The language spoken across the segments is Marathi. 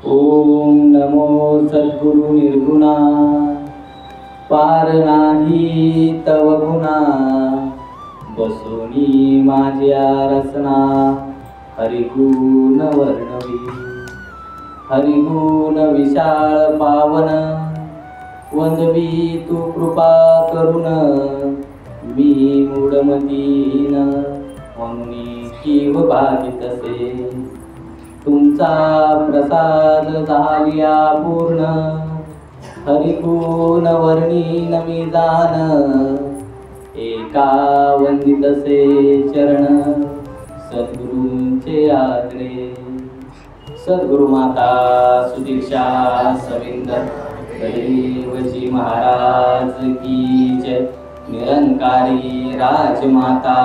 ओम नमो सद्गुरु निर्गुणा, पार नाही तव गुणा, बसोनी माझ्या रसना, हरिगुण वर्णवी, हरिगुण विशाळ पावन, वंदवी तू कृपा करुण, मी मूढमतीन म्हणून जीव भावितसे, तुमचा प्रसाद झालिया पूर्ण, हरिगुण वर्णीन मी जान, एका वंदितसे चरण, सद्गुरूंचे आग्रे। सद्गुरु माता सुदीक्षा सविंदर देवजी महाराज की जय। निरंकारी राजमाता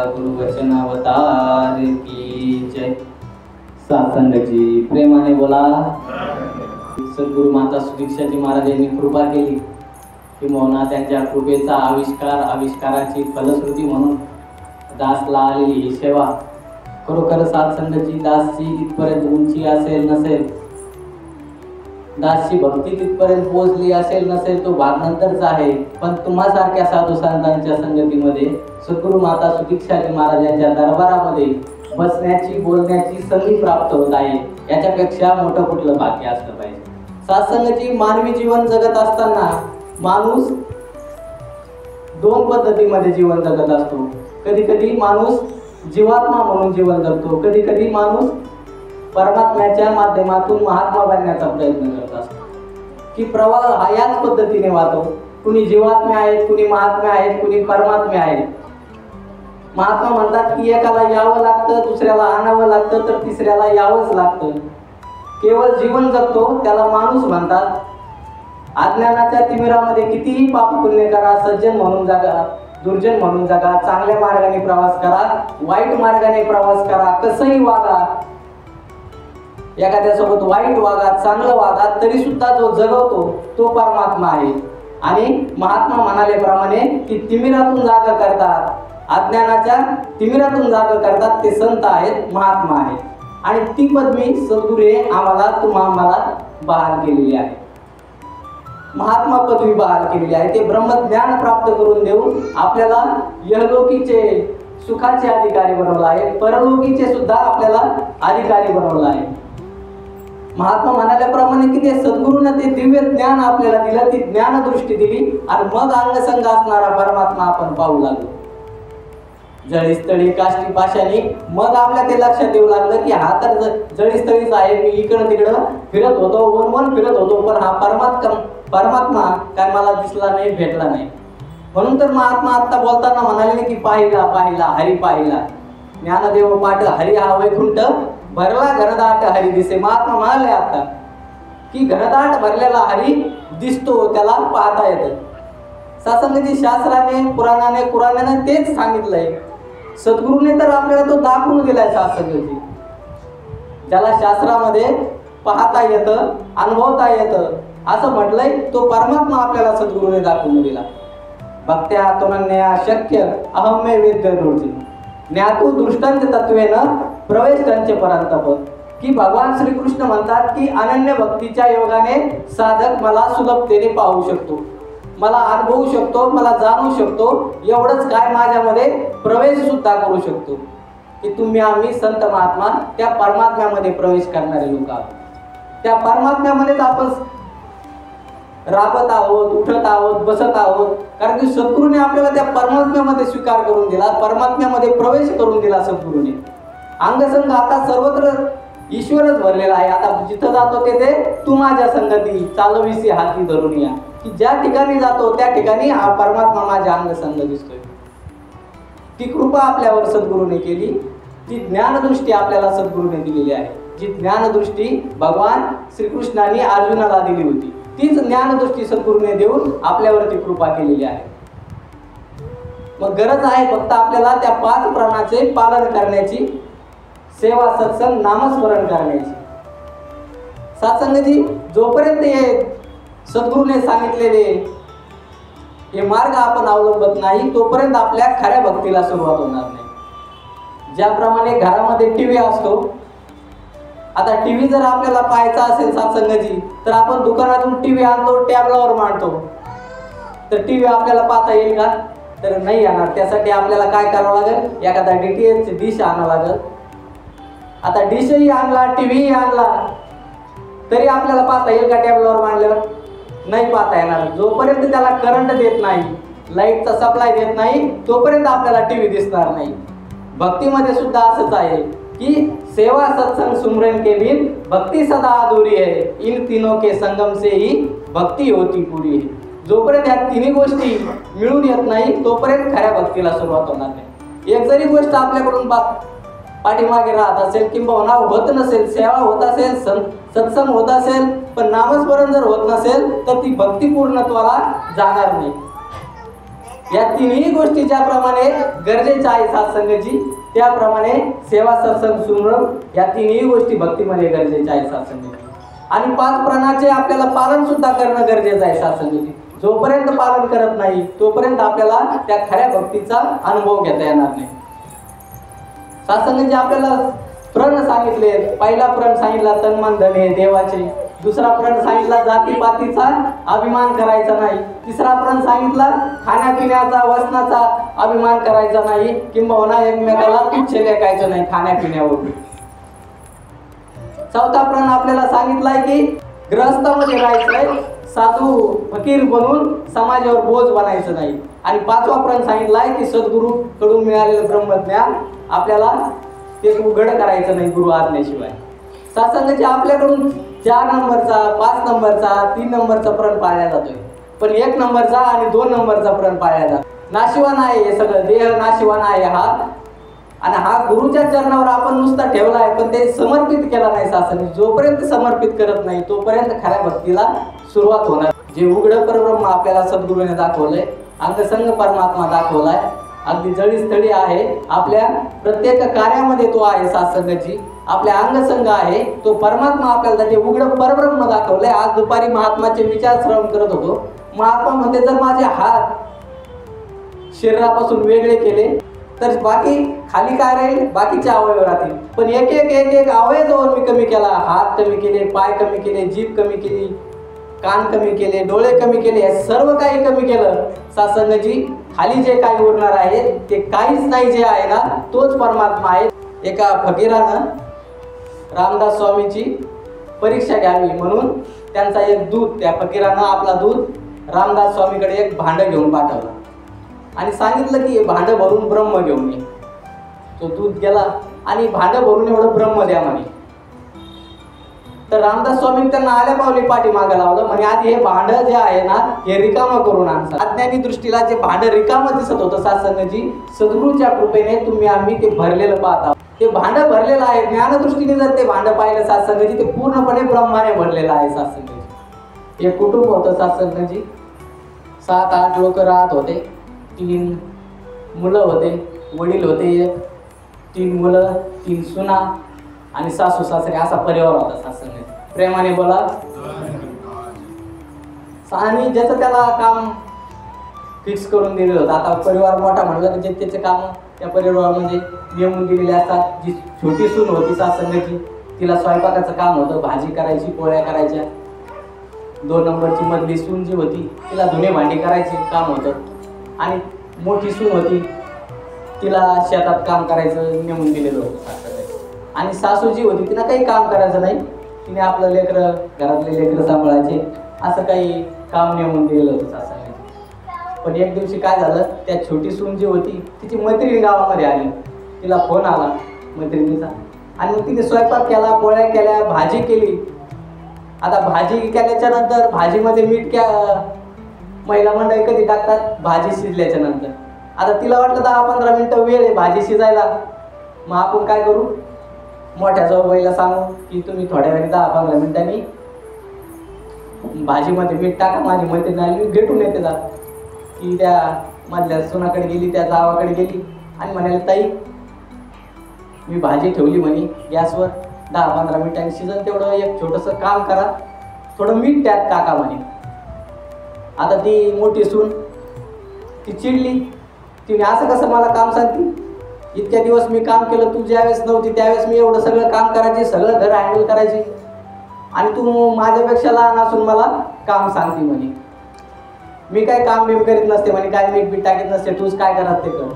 गुरुवचन अवतार की जय। सत्संगाची प्रेमाने बोला। सद्गुरु माता सुदीक्षाजी महाराजांनी कृपा केली किंवा त्यांच्या कृपेचा आविष्काराची फलश्रुती म्हणून दासला आलेली ही सेवा खरोखर सत्संगाची दासची तिथपर्यंत उंची असेल नसेल, दासची भक्ती तिथपर्यंत पोहोचली असेल नसेल तो भाग नंतरचा आहे, पण तुम्हासारख्या साधू संतांच्या संगतीमध्ये सद्गुरु माता सुदीक्षाजी महाराजांच्या दरबारामध्ये बसण्याची बोलण्याची संधी प्राप्त होत आहे, याच्यापेक्षा मोठं कुठलं भाग्य असलं पाहिजे। सत्संगाची मानवी जीवन जगत असताना माणूस दोन पद्धतीमध्ये जीवन जगत असतो। कधी कधी माणूस जीवात्मा म्हणून जीवन जगतो, कधी कधी माणूस परमात्म्याच्या माध्यमातून महात्मा बनण्याचा प्रयत्न करत असतो, की प्रवाह हा याच पद्धतीने वाहतो। कुणी जीवात्मे आहेत, कुणी महात्मे आहेत, कुणी परमात्मे आहेत। महात्मा म्हणतात की एकाला यावं लागतं, दुसऱ्याला आणावं लागतं, तर तिसऱ्याला यावंच लागतं। केवळ जीवन जगतो त्याला माणूस म्हणतात। अज्ञानाच्या तिमिरामध्ये कितीही पाप पुण्य करा, सज्जन म्हणून जगा, दुर्जन म्हणून जगा, चांगल्या मार्गाने प्रवास करा, वाईट मार्गाने प्रवास करा, कसंही वागा, एखाद्यासोबत वाईट वागा, चांगलं वागा, तरी सुद्धा जो जगवतो तो परमात्मा आहे। आणि महात्मा म्हणाल्याप्रमाणे की तिमिरातून जागा करतात, अज्ञानाच्या तिमिरातून जागा करतात, ते संत आहेत, महात्मा आहेत। आणि ती पदवी सद्गुरूने आम्हाला बहाल केलेली आहे। महात्मा पदवी बहाल केलेली आहे। ते ब्रह्मज्ञान प्राप्त करून देऊन आपल्याला यहलोकीचे सुखाचे अधिकारी बनवलं आहे, परलोकीचे सुद्धा आपल्याला अधिकारी बनवलं आहे। महात्मा म्हणाल्याप्रमाणे की ते सद्गुरूने ते दिव्य ज्ञान आपल्याला दिलं, ती ज्ञानदृष्टी दिली, आणि मग अंगसंग असणारा परमात्मा आपण पाहू लागलो। जळीस्थळी काष्टी पाशाने मग आपल्या ते लक्षात येऊ लागलं की हा तर जळीस्थळीच आहे, मी इकडं तिकडं फिरत होतो, वन फिरत होतो, पण हा परमात्मा काय मला दिसला नाही, भेटला नाही। म्हणून तर महात्मा आता बोलताना म्हणाले की पाहिला पाहिला हरी पाहिला, ज्ञानदेव पाठ हरी हा वैकुंठ भरला घनदाट हरी दिसे। महात्मा म्हणाले आता की घनदाट भरलेला हरी दिसतो, त्याला पाहता येतं। सत्संगाची शास्त्राने पुराणाने कुराणाने तेच सांगितलंय। सद्गुरूने तर आपल्याला तो दाखवून दिलाय। सत्संगाची ज्याला शास्त्रामध्ये पाहता येतं, अनुभवता येतं असं म्हटलंय, तो परमात्मा आपल्याला सद्गुरूने दाखवून दिला। भक्त्या तुनन्या शक्य अहम मे वेद्य रोजी ज्ञातू दृष्टांत तत्वेन प्रवेश त्यांचे परांतप, की भगवान श्रीकृष्ण म्हणतात की अनन्य भक्तीच्या योगाने साधक मला सुलभतेने पाहू शकतो, मला अनुभवू शकतो, मला जाणू शकतो, एवढंच काय माझ्यामध्ये प्रवेश सुद्धा करू शकतो। की तुम्ही आम्ही संत महात्मा त्या परमात्म्यामध्ये प्रवेश करणारे लोक आहोत। त्या परमात्म्यामध्येच आपण राबत आहोत, उठत आहोत, बसत आहोत, कारण की सद्गुरूने आपल्याला त्या परमात्म्यामध्ये स्वीकार करून दिला, परमात्म्यामध्ये प्रवेश करून दिला सद्गुरूने। अंगसंग आता सर्वत्र ईश्वरच भरलेला आहे। आता जिथं जातो ते तू माझ्या संगती चालविसी हाती धरून या, की ज्या ठिकाणी जातो त्या ठिकाणी हा परमात्मा माझ्या अंगसंग दिसतोय। ती कृपा आपल्यावर सद्गुरूने केली, ती ज्ञानदृष्टी आपल्याला सद्गुरूने दिलेली आहे। जी ज्ञानदृष्टी भगवान श्रीकृष्णाने अर्जुनाला दिली होती, तीच ज्ञानदृष्टी सद्गुरूने देऊन आपल्यावरती कृपा केलेली आहे। मग गरज आहे फक्त आपल्याला त्या 5 प्राणाचे पालन करण्याची, सेवा सत्संग नामस्मरण करण्याची। सत्संगाची जोपर्यंत हे सद्गुरूने सांगितलेले हे मार्ग आपण अवलंबत नाही, तोपर्यंत आपल्या खऱ्या भक्तीला सुरुवात होणार नाही। ज्याप्रमाणे घरामध्ये टीव्ही असतो, आता टीव्ही जर आपल्याला पाहायचा असेल सत्संगाची तर आपण दुकानातून टीव्ही आणतो, टॅबलावर मांडतो, तर टीव्ही आपल्याला पाहता येईल का? तर नाही येणार. त्यासाठी आपल्याला काय करावं लागेल? एखादा DTH डिश आणावं लागेल. आता डिशही आणला, टीव्हीही आणला, तरी आपल्याला पाहता येईल का टॅबलावर मांडल्यावर? नाही पाहता येणार. जोपर्यंत त्याला करंट देत नाही, लाईटचा सप्लाय देत नाही, तोपर्यंत आपल्याला टीव्ही दिसणार नाही. भक्तीमध्ये सुद्धा असंच आहे कि सेवा सत्संग सुमरन के बिन भक्ति सदा अधूरी है, इन तीनों के संगम से ही भक्ति होती पूरी है. जोपर्यंत या तिन्ही गोष्टी मिळून येत नाही तोपर्यंत खऱ्या भक्तीला सुरुवात होणार नाही. एक जरी गोष्ट आपल्याकडून पाठीमागे राहत असेल, किंबहुना होत नसेल, सेवा होत असेल, सत्संग होत असेल, पण नामस्मरण जर होत नसेल तर ती भक्ती पूर्णत्वाला जाणार नाही. या तिन्ही गोष्टी ज्याप्रमाणे गरजेच्या आहे सत्संगाची, त्याप्रमाणे सेवा सत्संग सुमरन या तिन्ही गोष्टी भक्तीमध्ये गरजेच्या आहे सत्संगाची. आणि 5 प्रणाचे आपल्याला पालन सुद्धा करणं गरजेचं आहे सत्संगाची. जोपर्यंत पालन करत नाही तोपर्यंत आपल्याला त्या खऱ्या भक्तीचा अनुभव घेता येणार नाही. सत्संगाचे आपल्याला प्रण सांगितले. पहिला प्रण सांगितला तन मन धन हे देवाचे. दुसरा प्रण सांगितला जातीपातीचा अभिमान करायचा नाही. तिसरा प्रण सांगितला खाण्यापिण्याचा वसनाचा अभिमान करायचा नाही, किंबहुना एकमेकाला तुच्छ लेखायचं नाही खाण्यापिण्यावरून. चौथा प्रण आपल्याला सांगितलाय की गृहस्थामध्ये राहायचंय, साधू फकीर बनून समाजावर बोज बनायचं नाही. आणि 5वा प्रण सांगितलाय की सद्गुरू कडून मिळालेलं ब्रह्मज्ञान आपल्याला ते उघड करायचं नाही गुरु आज्ञेशिवाय. सत्संगाचे आपल्याकडून 4 नंबरचा, 5 नंबरचा, 3 नंबरचा प्रण पाळला जातोय, पण 1 नंबरचा आणि 2 नंबरचा प्रण पाळला जातो. नाशिवान आहे हे सगळं, देह नाशिवान आहे हा. आणि हा गुरुच्या चरणावर आपण नुसता ठेवला आहे, पण ते समर्पित केला नाही सत्संग. जोपर्यंत समर्पित करत नाही तोपर्यंत खऱ्या भक्तीला सुरुवात होणार. जे उघडं परब्रह्म आपल्याला सद्गुरूने दाखवलंय, अंगसंग परमात्मा दाखवलाय, अगदी जळीस्थळी आहे, आपल्या प्रत्येक कार्यामध्ये तो आहे सत्संगाची, आपल्या अंगसंग आहे तो परमात्मा. आपल्याला ते उघडं परब्रह्म दाखवलंय. आज दुपारी महात्माचे विचार श्रवण करत होतो. महात्मा म्हणते जर माझे हात शरीरापासून वेगळे केले तर बाकी खाली काय राहील? बाकीचे अवयव राहतील. पण एक एक अवयव मी कमी केला, हात कमी केले, पाय कमी केले, जीभ कमी केली, कान कमी केले, डोळे कमी केले, हे सर्व काही कमी केलं सत्संगाची. खाली जे काही उरणार आहे ते काहीच नाही, जे आहे ना तोच परमात्मा आहे. एका फकीरानं रामदास स्वामीची परीक्षा घ्यावी म्हणून त्यांचा एक दूत, त्या फकीरानं आपला दूत रामदास स्वामीकडे एक भांडं घेऊन पाठवलं आणि सांगितलं की हे भांडं भरून ब्रह्म घेऊन ये. तो दूत गेला आणि भांडं भरून एवढं ब्रह्म द्या म्हणे. तर रामदास स्वामी त्यांना आल्या पावली पाठीमागं लावलं म्हणे आधी हे भांडं जे आहे ना हे रिकामं करून आणसा. अज्ञानी दृष्टीला जे भांडं रिकामं दिसत होतं सत्संगाची, सद्गुरूच्या कृपेने आम्ही ते भरलेलं पाहता. ते भांडं भरलेलं आहे. ज्ञानदृष्टीने जर ते भांडं पाहिलं सत्संगाची, ते पूर्णपणे ब्रह्माने भरलेलं आहे सत्संगाची. एक कुटुंब होतं सत्संगाची, 7-8 लोक राहत होते. 3 मुलं होते, वडील होते, 3 मुलं, 3 सुना आणि सासू सासरे, असा परिवार होता सत्संगाची. प्रेमाने बोला. आणि ज्याचं त्याला काम फिक्स करून दिलेलं होतं. आता परिवार मोठा म्हणलं की जे त्याचे काम त्या परिवारामध्ये नेमून दिलेले असतात. जी छोटी सून होती सत्संगाची, तिला स्वयंपाकाचं काम होतं, भाजी करायची, पोळ्या करायच्या. 2 नंबरची मधली सून जी होती तिला धुणे भांडी करायचे काम होतं. आणि मोठी सून होती तिला शेतात काम करायचं नेमून दिलेलं होतं सत्संगाची. आणि सासू जी होती तिला काही काम करायचं नाही, तिने आपलं लेकरं, घरातले लेकरं सांभाळायचे, असं काही काम नेमून दिलेलं होतं सत्संगाची. पण एक दिवशी काय झालं, त्या छोटी सून जी होती तिची मैत्रीण गावामध्ये आली. तिला फोन आला मैत्रिणीचा आणि मग तिने स्वयंपाक केला, पोळ्या केल्या, भाजी केली. आता भाजी केल्याच्या नंतर भाजीमध्ये मीठ महिला मंडळी कधी टाकतात? भाजी शिजल्याच्या नंतर. आता तिला वाटलं 10-15 मिनटं वेळ आहे भाजी शिजायला. मग आपण काय करू? मोठ्या जाऊबाईला सांगू की तुम्ही थोड्या वेळी 10-15 मिनिटांनी भाजीमध्ये मीठ टाका. माझी मैत्रीण आली, भेटून येते जात. की त्या मधल्या सुनाकडे गेली, त्या जावाकडे गेली आणि म्हणाली ताई मी भाजी ठेवली म्हणे गॅसवर, 10-15 मिनिटांनी शिजन, तेवढं एक छोटंसं काम करा, थोडं मीठ त्यात टाका म्हणे. आता ती मोठी सून ती चिडली. तिने असं कसं मला काम सांगते? इतक्या दिवस मी काम केलं, तू ज्यावेळेस नव्हती त्यावेळेस मी एवढं सगळं काम करायची, सगळं घर हँडल करायची, आणि तू माझ्यापेक्षा लहान असून मला काम सांगते म्हणे. मी काय काम बिम करीत नसते म्हणे, काय मीठ बीठ टाकीत नसते, तूच काय करत ते कर.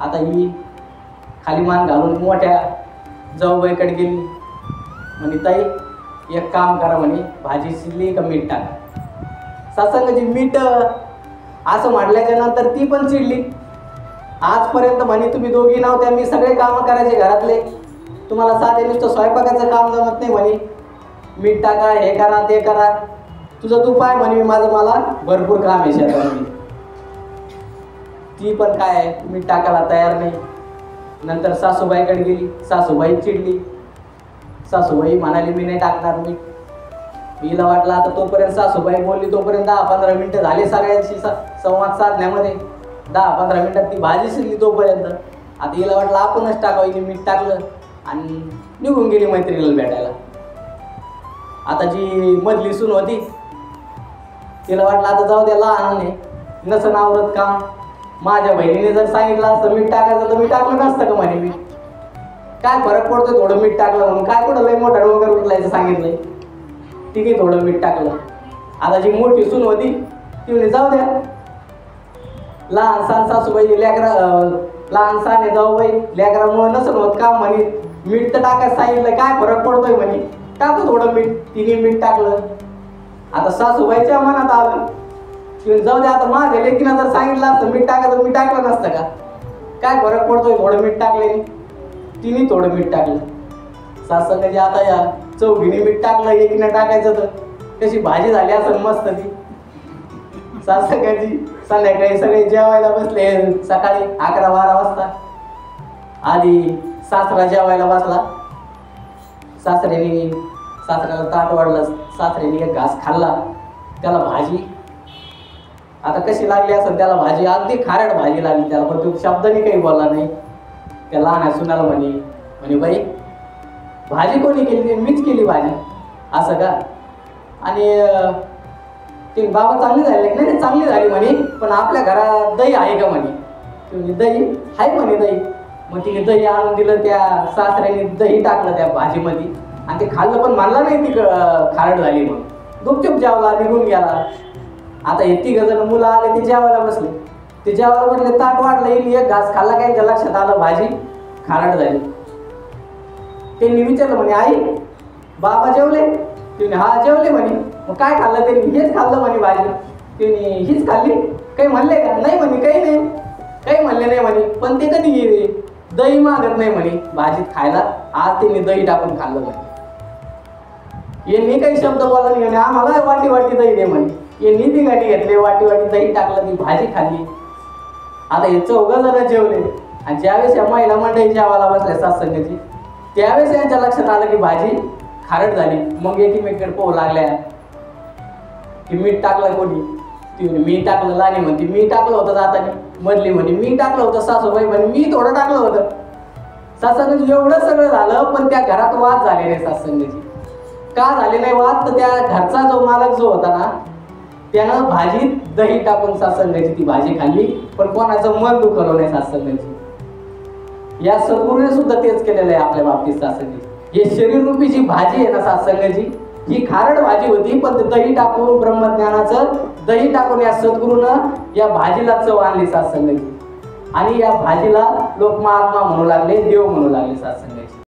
आता ही खाली मान घालून मोठ्या जाऊबाईकडे गेली. म्हणे ताई एक काम करा म्हणे, भाजी शिजली का मीठ टाका. सत्संगाची मीठ असं म्हटल्याच्या नंतर ती पण चिडली. आजपर्यंत म्हणे तुम्ही दोघी नव्हत्या, मी सगळे कामं करायचे घरातले, तुम्हाला साधे नुसतं स्वयंपाकाचं काम जमत नाही म्हणे, मीठ टाका, हे करा ते करा, तुझं तू पाय म्हणे, मला भरपूर काम आहे शेतात. ती पण काय मीठ टाकायला तयार नाही. नंतर सासूबाईकडे गेली. सासूबाई चिडली. सासूबाई म्हणाली मी नाही टाकणार मीठ. हिला वाटलं आता तोपर्यंत सासूबाई बोलली तोपर्यंत 10-15 मिनिटं झाली सगळ्यांशी संवाद साधण्यामध्ये. 10-15 मिनिटात ती भाजी शिजली तोपर्यंत. आता हिला वाटलं आपणच टाकावं. हिने मीठ टाकलं आणि निघून गेली मैत्रिणीला भेटायला. आता जी मधली सून होती तिला वाटलं आता जाऊ द्या, लहान आहे, नसं आवरत काम, माझ्या बहिणीने जर सांगितलं असतं मीठ टाकायचं तर मी टाकलं नसतं का म्हणे. मी काय फरक पडतोय थोडं मीठ टाकलं म्हणून, काय कुठं लय मोठा वगैरे उठलायचं सांगितलंय, ठीक आहे थोडं मीठ टाकलं. आता जी मोठी सून होती ती म्हणे जाऊ द्या, लहान सहान सासूबाई लेकरा, लहान सहान जाऊबाई लेकरामुळे नसं होत काम म्हणे, मीठ तर टाकायचं सांगितलं, काय फरक पडतोय म्हणे, टाकू थोडं मीठ. तिने मीठ टाकलं. आता सासूबाईच्या मनात आलं की जाऊ द्या, आता माझ्या लेकीनं जर सांगितलं असतं मीठ टाकायचं, मी टाकलं नसतं का, काय फरक पडतोय थोडं मीठ टाकले. तिने थोडं मीठ टाकलं. सासंगाची आता या चौघीने मीठ टाकलं, एकीनं टाकायचं तर कशी भाजी झाली असं मस्त. ती सासंगाची संध्याकाळी सगळे जेवायला बसले. सकाळी 11-12 वाजता आधी सासरा जेवायला बसला. सासऱ्याला ताट वाढलं. सासऱ्याने एक घास खाल्ला. त्याला भाजी आता कशी लागली असेल त्याला भाजी, अगदी खारट भाजी लागली त्याला, पण तो शब्दाने काही बोलला नाही. त्या लहान सुनाला म्हणे बाई भाजी कोणी केली? मीच केली भाजी. असं का? आणि ते बाबा चांगली झाली? नाही चांगली झाली म्हणे, पण आपल्या घरात दही आहे का म्हणे. दही आहे म्हणे दही. मग तिने दही आणून दिलं. त्या सासऱ्याने दही टाकलं त्या भाजीमध्ये आणि ते खाल्लं, पण मानला नाही ती खारट झाली. मग गुपचूप जेवला, निघून गेला. आता हे 3 जण मुलं आले, ते जेवायला बसले. ते जेवायला बसले, ताट वाढलं, एक घास खाल्ला, काय त्या लक्षात आलं भाजी खारट झाली. त्यांनी विचारलं म्हणे आई बाबा जेवले? तिने हा जेवले म्हणे. मग काय खाल्लं? त्यांनी हेच खाल्लं म्हणे भाजी. तिने हीच खाल्ली? काही म्हणले का? नाही म्हणे, काही म्हणले नाही म्हणे. पण ते कधी गेले दही मागत नाही म्हणे भाजीत खायला. आज त्यांनी दही टाकून खाल्लं म्हणे. यांनी काही शब्द बोलला नाही म्हणे, आम्हाला वाटी वाटी दही दे म्हणे. यांनी ती गाठी घेतली, वाटी वाटी दही टाकलं, ती भाजी खाल्ली. आता हे 4 जण जेवले. आणि ज्यावेळेस या महिला मंडळी जेवायला बसल्या सत्संगाची, त्यावेळेस यांच्या लक्षात आलं की भाजी खारट झाली. मग एकीमेकीकडे पोहू लागल्या की मीठ टाकलं कोणी? ती म्हणे मी टाकलं. लाणी म्हणते मी टाकलं होतं जाताना. मधली म्हणे मी टाकलं होतं. सासूबाई म्हणे मी थोडं टाकलं होतं. सत्संगाची एवढं सगळं झालं, पण त्या घरात वाद झाले नाही. सत्संगाची का झाले नाही वाद? तर त्या घरचा जो मालक जो होता ना, त्यानं भाजीत दही टाकून सत्संगाची ती भाजी खाल्ली, पण कोणाचं मन दुखवलं नाही सत्संगाची. या सद्गुरूने सुद्धा तेच केलेलं आहे आपल्या बाबतीत. सत्संगाची हे शरीररूपी जी भाजी आहे ना सत्संगाची, ही खारट भाजी होती, पण दही टाकून ब्रह्मज्ञानाचं दही टाकून या सद्गुरूनं या भाजीला चव आणली सत्संगाची. आणि या भाजीला लोक महात्मा म्हणू लागले, देव म्हणू लागले सत्संगाची.